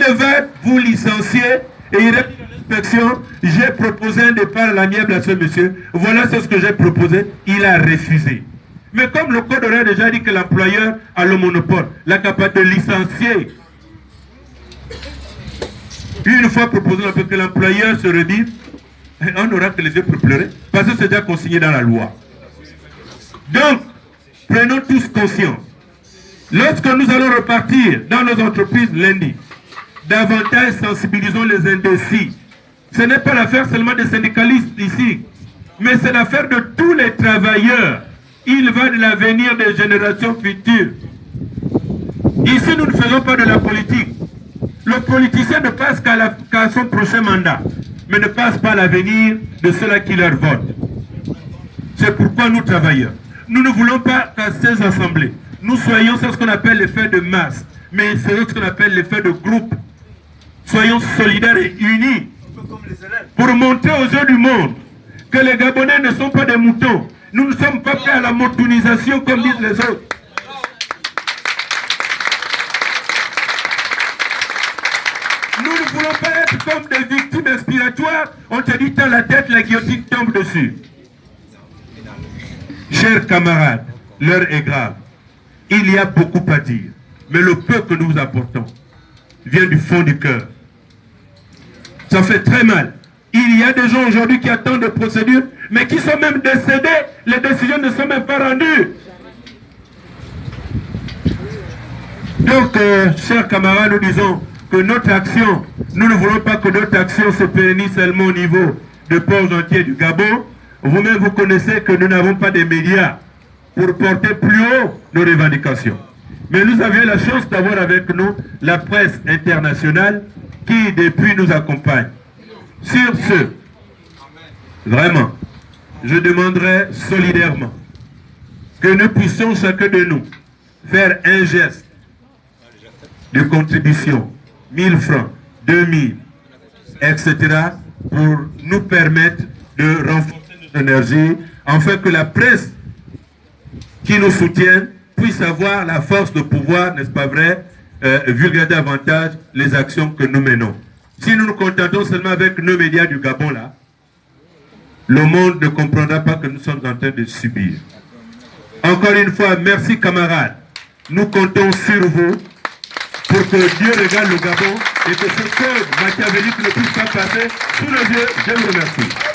il va vous licencier et il répond à l'inspection. J'ai proposé un départ à l'amiable à ce monsieur. Voilà ce que j'ai proposé. Il a refusé. Mais comme le code aurait déjà dit que l'employeur a le monopole, la capacité de licencier, une fois proposé un peu que l'employeur se redire, on n'aura que les yeux pour pleurer, parce que c'est déjà consigné dans la loi. Donc, prenons tous conscience. Lorsque nous allons repartir dans nos entreprises lundi, davantage sensibilisons les indécis. Ce n'est pas l'affaire seulement des syndicalistes ici, mais c'est l'affaire de tous les travailleurs. Il va de l'avenir des générations futures. Ici, nous ne faisons pas de la politique. Le politicien ne passe qu'à son prochain mandat, mais ne passe pas à l'avenir de ceux-là qui leur votent. C'est pourquoi nous travailleurs. Nous ne voulons pas qu'à ces assemblées, nous soyons ce qu'on appelle l'effet de masse, mais c'est ce qu'on appelle l'effet de groupe. Soyons solidaires et unis pour montrer aux yeux du monde que les Gabonais ne sont pas des moutons. Nous ne sommes pas prêts à la moutonisation comme disent les autres. Nous ne voulons pas être comme des victimes expiratoires. On te dit, t'as la tête, la guillotine tombe dessus. Chers camarades, l'heure est grave. Il y a beaucoup à dire. Mais le peu que nous apportons vient du fond du cœur. Ça fait très mal. Il y a des gens aujourd'hui qui attendent des procédures, mais qui sont même décédés. Les décisions ne sont même pas rendues. Donc, chers camarades, nous disons que notre action, nous ne voulons pas que notre action se pérennise seulement au niveau de Port-Gentil du Gabon. Vous-même, vous connaissez que nous n'avons pas de médias pour porter plus haut nos revendications. Mais nous avions la chance d'avoir avec nous la presse internationale qui, depuis, nous accompagne. Sur ce, vraiment, je demanderai solidairement que nous puissions chacun de nous faire un geste de contribution, 1000 francs, 2000, etc., pour nous permettre de renforcer notre énergie, afin que la presse qui nous soutient puisse avoir la force de pouvoir, n'est-ce pas vrai, vulgariser davantage les actions que nous menons. Si nous nous contentons seulement avec nos médias du Gabon, là, le monde ne comprendra pas que nous sommes en train de subir. Encore une fois, merci camarades. Nous comptons sur vous pour que Dieu regarde le Gabon et que ce code machiavélique ne puisse pas passer sous nos yeux. Je vous remercie.